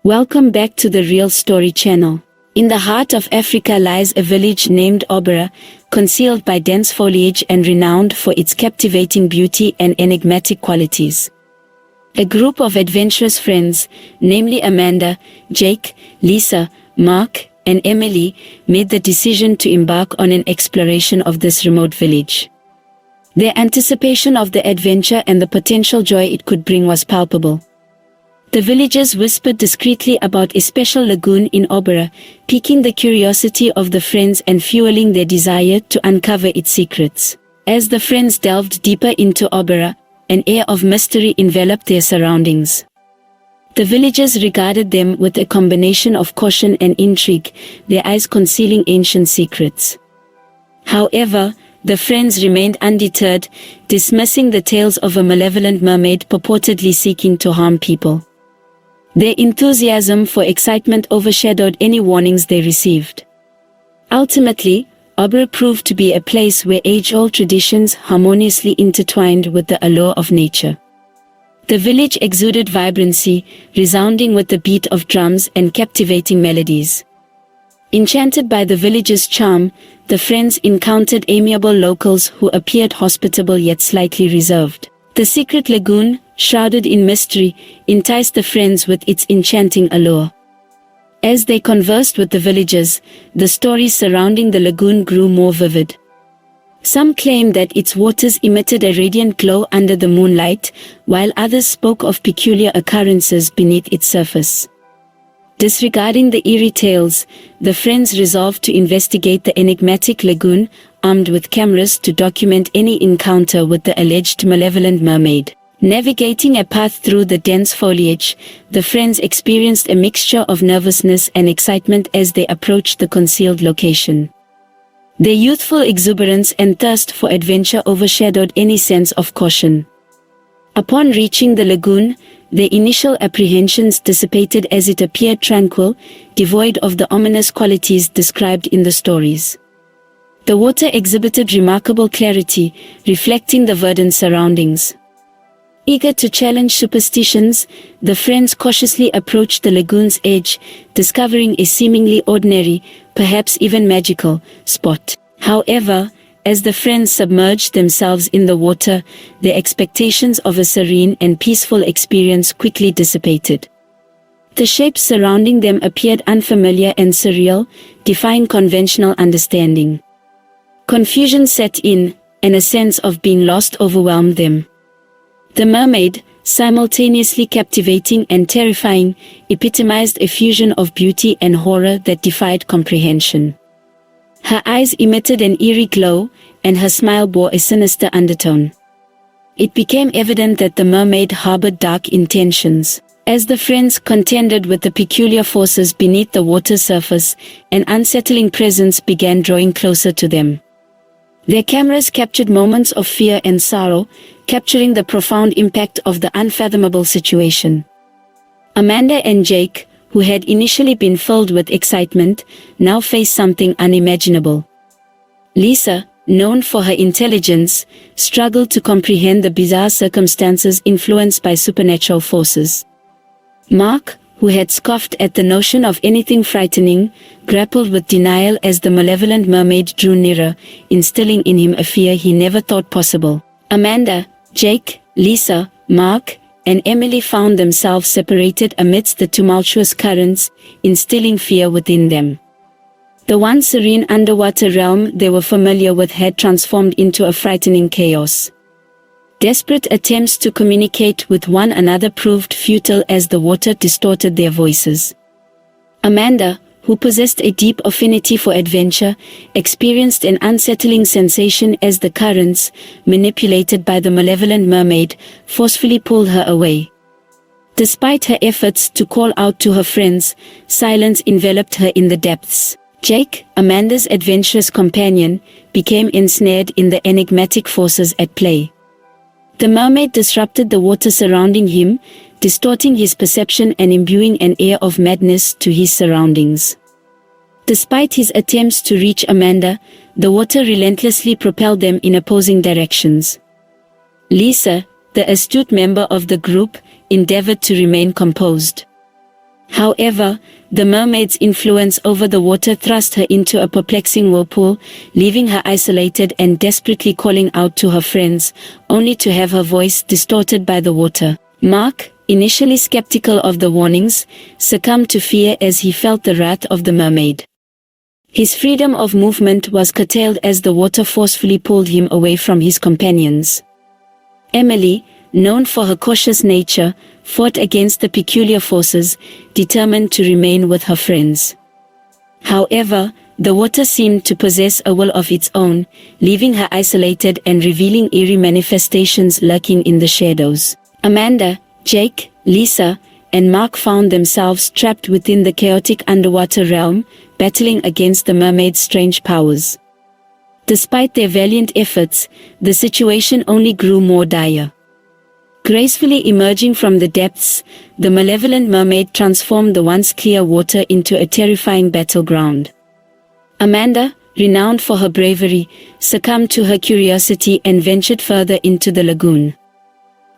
Welcome back to the Real Story channel. In the heart of Africa lies a village named Obora, concealed by dense foliage and renowned for its captivating beauty and enigmatic qualities. A group of adventurous friends, namely Amanda, Jake, Lisa, Mark, and Emily, made the decision to embark on an exploration of this remote village. Their anticipation of the adventure and the potential joy it could bring was palpable. The villagers whispered discreetly about a special lagoon in Obora, piquing the curiosity of the friends and fueling their desire to uncover its secrets. As the friends delved deeper into Obora, an air of mystery enveloped their surroundings. The villagers regarded them with a combination of caution and intrigue, their eyes concealing ancient secrets. However, the friends remained undeterred, dismissing the tales of a malevolent mermaid purportedly seeking to harm people. Their enthusiasm for excitement overshadowed any warnings they received. Ultimately, Obora proved to be a place where age-old traditions harmoniously intertwined with the allure of nature. The village exuded vibrancy, resounding with the beat of drums and captivating melodies. Enchanted by the village's charm, the friends encountered amiable locals who appeared hospitable yet slightly reserved. The secret lagoon, shrouded in mystery, enticed the friends with its enchanting allure. As they conversed with the villagers, the stories surrounding the lagoon grew more vivid. Some claimed that its waters emitted a radiant glow under the moonlight, while others spoke of peculiar occurrences beneath its surface. Disregarding the eerie tales, the friends resolved to investigate the enigmatic lagoon, armed with cameras to document any encounter with the alleged malevolent mermaid. Navigating a path through the dense foliage, the friends experienced a mixture of nervousness and excitement as they approached the concealed location. Their youthful exuberance and thirst for adventure overshadowed any sense of caution. Upon reaching the lagoon, their initial apprehensions dissipated as it appeared tranquil, devoid of the ominous qualities described in the stories. The water exhibited remarkable clarity, reflecting the verdant surroundings. Eager to challenge superstitions, the friends cautiously approached the lagoon's edge, discovering a seemingly ordinary, perhaps even magical, spot. However, as the friends submerged themselves in the water, their expectations of a serene and peaceful experience quickly dissipated. The shapes surrounding them appeared unfamiliar and surreal, defying conventional understanding. Confusion set in, and a sense of being lost overwhelmed them. The mermaid, simultaneously captivating and terrifying, epitomized a fusion of beauty and horror that defied comprehension. Her eyes emitted an eerie glow, and her smile bore a sinister undertone. It became evident that the mermaid harbored dark intentions. As the friends contended with the peculiar forces beneath the water's surface, an unsettling presence began drawing closer to them. Their cameras captured moments of fear and sorrow, capturing the profound impact of the unfathomable situation. Amanda and Jake, who had initially been filled with excitement, now faced something unimaginable. Lisa, known for her intelligence, struggled to comprehend the bizarre circumstances influenced by supernatural forces. Mark, who had scoffed at the notion of anything frightening, grappled with denial as the malevolent mermaid drew nearer, instilling in him a fear he never thought possible. Amanda, Jake, Lisa, Mark, and Emily found themselves separated amidst the tumultuous currents, instilling fear within them. The once serene underwater realm they were familiar with had transformed into a frightening chaos. Desperate attempts to communicate with one another proved futile as the water distorted their voices. Amanda, who possessed a deep affinity for adventure, experienced an unsettling sensation as the currents, manipulated by the malevolent mermaid, forcefully pulled her away. Despite her efforts to call out to her friends, silence enveloped her in the depths. Jake, Amanda's adventurous companion, became ensnared in the enigmatic forces at play. The mermaid disrupted the water surrounding him, distorting his perception and imbuing an air of madness to his surroundings. Despite his attempts to reach Amanda, the water relentlessly propelled them in opposing directions. Lisa, the astute member of the group, endeavored to remain composed. However, the mermaid's influence over the water thrust her into a perplexing whirlpool, leaving her isolated and desperately calling out to her friends, only to have her voice distorted by the water. Mark, initially skeptical of the warnings, succumbed to fear as he felt the wrath of the mermaid. His freedom of movement was curtailed as the water forcefully pulled him away from his companions. Emily, known for her cautious nature, fought against the peculiar forces, determined to remain with her friends. However, the water seemed to possess a will of its own, leaving her isolated and revealing eerie manifestations lurking in the shadows. Amanda, Jake, Lisa, and Mark found themselves trapped within the chaotic underwater realm, battling against the mermaid's strange powers. Despite their valiant efforts, the situation only grew more dire. Gracefully emerging from the depths, the malevolent mermaid transformed the once clear water into a terrifying battleground. Amanda, renowned for her bravery, succumbed to her curiosity and ventured further into the lagoon.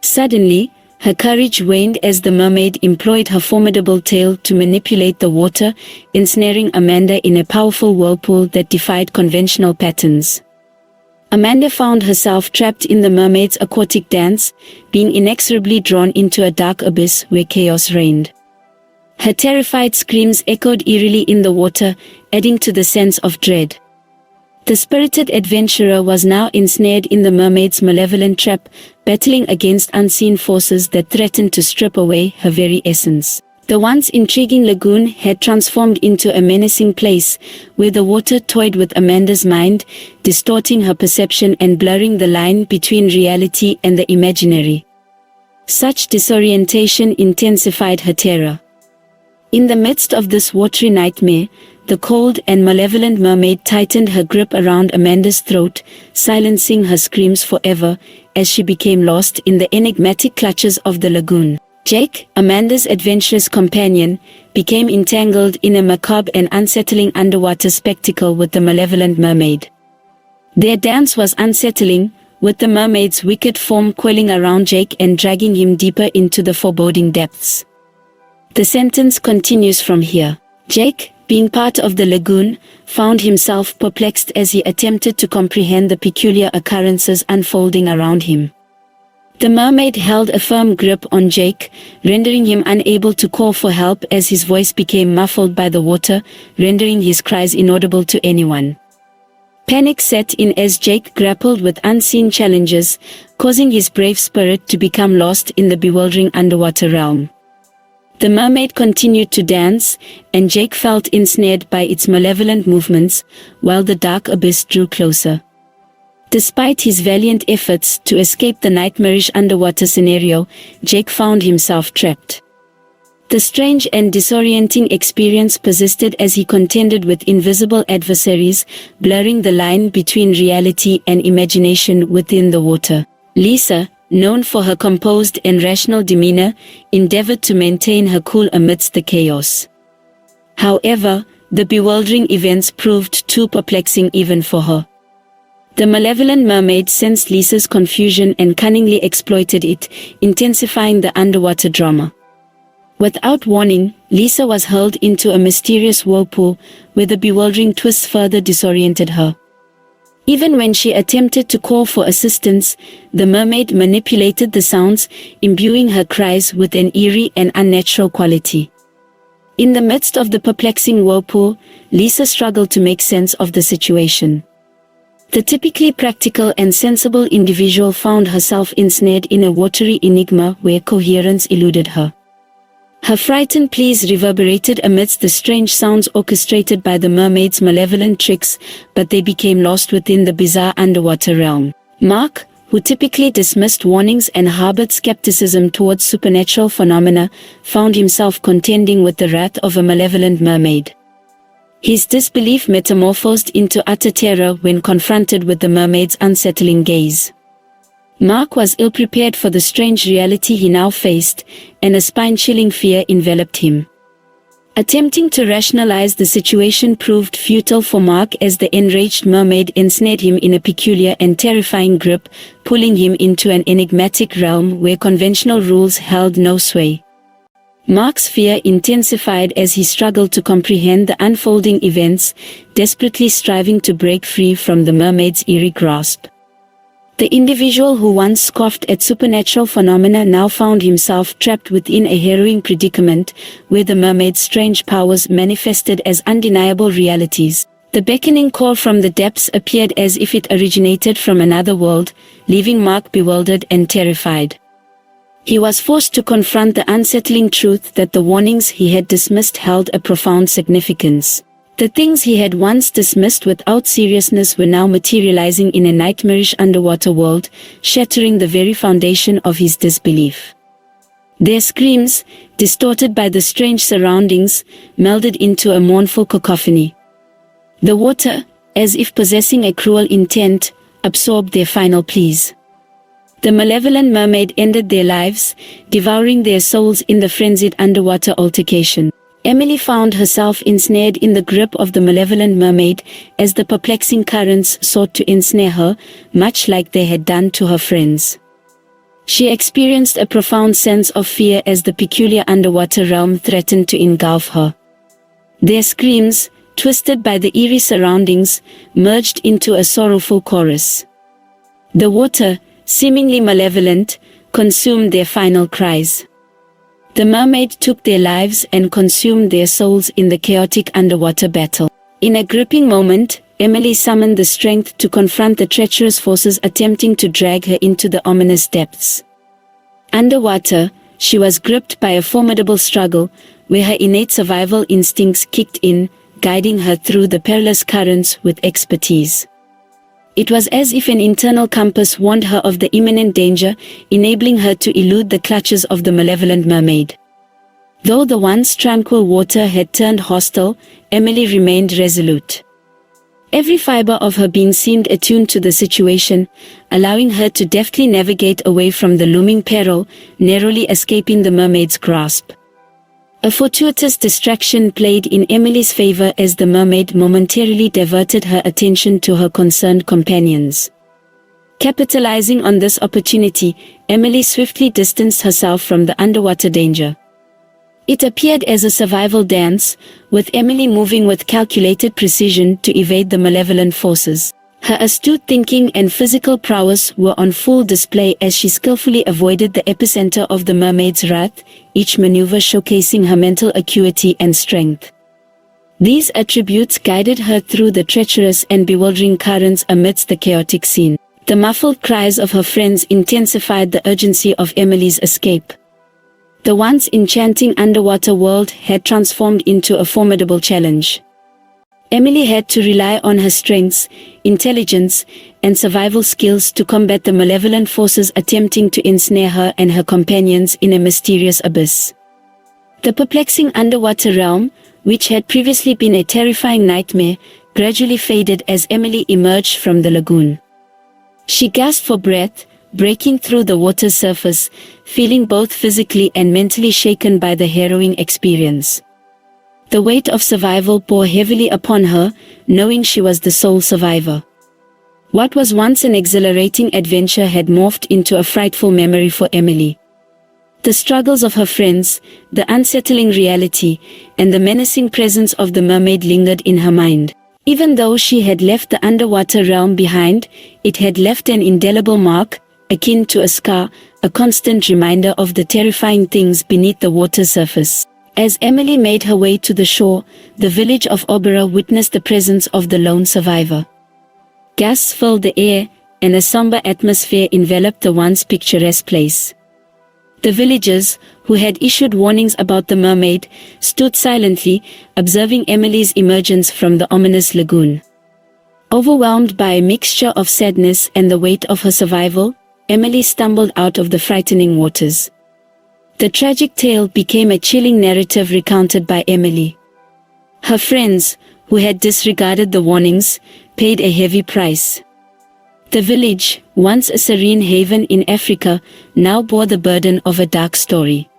Suddenly, her courage waned as the mermaid employed her formidable tail to manipulate the water, ensnaring Amanda in a powerful whirlpool that defied conventional patterns. Amanda found herself trapped in the mermaid's aquatic dance, being inexorably drawn into a dark abyss where chaos reigned. Her terrified screams echoed eerily in the water, adding to the sense of dread. The spirited adventurer was now ensnared in the mermaid's malevolent trap, battling against unseen forces that threatened to strip away her very essence. The once intriguing lagoon had transformed into a menacing place, where the water toyed with Amanda's mind, distorting her perception and blurring the line between reality and the imaginary. Such disorientation intensified her terror. In the midst of this watery nightmare, the cold and malevolent mermaid tightened her grip around Amanda's throat, silencing her screams forever, as she became lost in the enigmatic clutches of the lagoon. Jake, Amanda's adventurous companion, became entangled in a macabre and unsettling underwater spectacle with the malevolent mermaid. Their dance was unsettling, with the mermaid's wicked form coiling around Jake and dragging him deeper into the foreboding depths. The sentence continues from here. Jake, being part of the lagoon, found himself perplexed as he attempted to comprehend the peculiar occurrences unfolding around him. The mermaid held a firm grip on Jake, rendering him unable to call for help as his voice became muffled by the water, rendering his cries inaudible to anyone. Panic set in as Jake grappled with unseen challenges, causing his brave spirit to become lost in the bewildering underwater realm. The mermaid continued to dance, and Jake felt ensnared by its malevolent movements, while the dark abyss drew closer. Despite his valiant efforts to escape the nightmarish underwater scenario, Jake found himself trapped. The strange and disorienting experience persisted as he contended with invisible adversaries, blurring the line between reality and imagination within the water. Lisa, known for her composed and rational demeanor, endeavored to maintain her cool amidst the chaos. However, the bewildering events proved too perplexing even for her. The malevolent mermaid sensed Lisa's confusion and cunningly exploited it, intensifying the underwater drama. Without warning, Lisa was hurled into a mysterious whirlpool, where the bewildering twists further disoriented her. Even when she attempted to call for assistance, the mermaid manipulated the sounds, imbuing her cries with an eerie and unnatural quality. In the midst of the perplexing whirlpool, Lisa struggled to make sense of the situation. The typically practical and sensible individual found herself ensnared in a watery enigma where coherence eluded her. Her frightened pleas reverberated amidst the strange sounds orchestrated by the mermaid's malevolent tricks, but they became lost within the bizarre underwater realm. Mark, who typically dismissed warnings and harbored skepticism towards supernatural phenomena, found himself contending with the wrath of a malevolent mermaid. His disbelief metamorphosed into utter terror when confronted with the mermaid's unsettling gaze. Mark was ill-prepared for the strange reality he now faced, and a spine-chilling fear enveloped him. Attempting to rationalize the situation proved futile for Mark as the enraged mermaid ensnared him in a peculiar and terrifying grip, pulling him into an enigmatic realm where conventional rules held no sway. Mark's fear intensified as he struggled to comprehend the unfolding events, desperately striving to break free from the mermaid's eerie grasp. The individual who once scoffed at supernatural phenomena now found himself trapped within a harrowing predicament, where the mermaid's strange powers manifested as undeniable realities. The beckoning call from the depths appeared as if it originated from another world, leaving Mark bewildered and terrified. He was forced to confront the unsettling truth that the warnings he had dismissed held a profound significance. The things he had once dismissed without seriousness were now materializing in a nightmarish underwater world, shattering the very foundation of his disbelief. Their screams, distorted by the strange surroundings, melded into a mournful cacophony. The water, as if possessing a cruel intent, absorbed their final pleas. The malevolent mermaid ended their lives, devouring their souls in the frenzied underwater altercation. Emily found herself ensnared in the grip of the malevolent mermaid, as the perplexing currents sought to ensnare her, much like they had done to her friends. She experienced a profound sense of fear as the peculiar underwater realm threatened to engulf her. Their screams, twisted by the eerie surroundings, merged into a sorrowful chorus. The water, seemingly malevolent, consumed their final cries. The mermaid took their lives and consumed their souls in the chaotic underwater battle. In a gripping moment, Emily summoned the strength to confront the treacherous forces attempting to drag her into the ominous depths. Underwater, she was gripped by a formidable struggle, where her innate survival instincts kicked in, guiding her through the perilous currents with expertise. It was as if an internal compass warned her of the imminent danger, enabling her to elude the clutches of the malevolent mermaid. Though the once tranquil water had turned hostile, Emily remained resolute. Every fiber of her being seemed attuned to the situation, allowing her to deftly navigate away from the looming peril, narrowly escaping the mermaid's grasp. A fortuitous distraction played in Emily's favor as the mermaid momentarily diverted her attention to her concerned companions. Capitalizing on this opportunity, Emily swiftly distanced herself from the underwater danger. It appeared as a survival dance, with Emily moving with calculated precision to evade the malevolent forces. Her astute thinking and physical prowess were on full display as she skillfully avoided the epicenter of the mermaid's wrath, each maneuver showcasing her mental acuity and strength. These attributes guided her through the treacherous and bewildering currents amidst the chaotic scene. The muffled cries of her friends intensified the urgency of Emily's escape. The once enchanting underwater world had transformed into a formidable challenge. Emily had to rely on her strengths, intelligence, and survival skills to combat the malevolent forces attempting to ensnare her and her companions in a mysterious abyss. The perplexing underwater realm, which had previously been a terrifying nightmare, gradually faded as Emily emerged from the lagoon. She gasped for breath, breaking through the water's surface, feeling both physically and mentally shaken by the harrowing experience. The weight of survival bore heavily upon her, knowing she was the sole survivor. What was once an exhilarating adventure had morphed into a frightful memory for Emily. The struggles of her friends, the unsettling reality, and the menacing presence of the mermaid lingered in her mind. Even though she had left the underwater realm behind, it had left an indelible mark, akin to a scar, a constant reminder of the terrifying things beneath the water's surface. As Emily made her way to the shore, the village of Obora witnessed the presence of the lone survivor. Gasps filled the air, and a somber atmosphere enveloped the once picturesque place. The villagers, who had issued warnings about the mermaid, stood silently, observing Emily's emergence from the ominous lagoon. Overwhelmed by a mixture of sadness and the weight of her survival, Emily stumbled out of the frightening waters. The tragic tale became a chilling narrative recounted by Emily. Her friends, who had disregarded the warnings, paid a heavy price. The village, once a serene haven in Africa, now bore the burden of a dark story.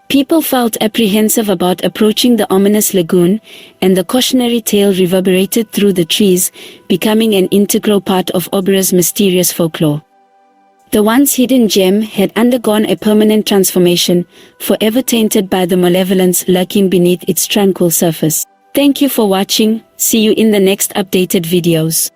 People felt apprehensive about approaching the ominous lagoon, and the cautionary tale reverberated through the trees, becoming an integral part of Obora's mysterious folklore. The once hidden gem had undergone a permanent transformation, forever tainted by the malevolence lurking beneath its tranquil surface. Thank you for watching. See you in the next updated videos.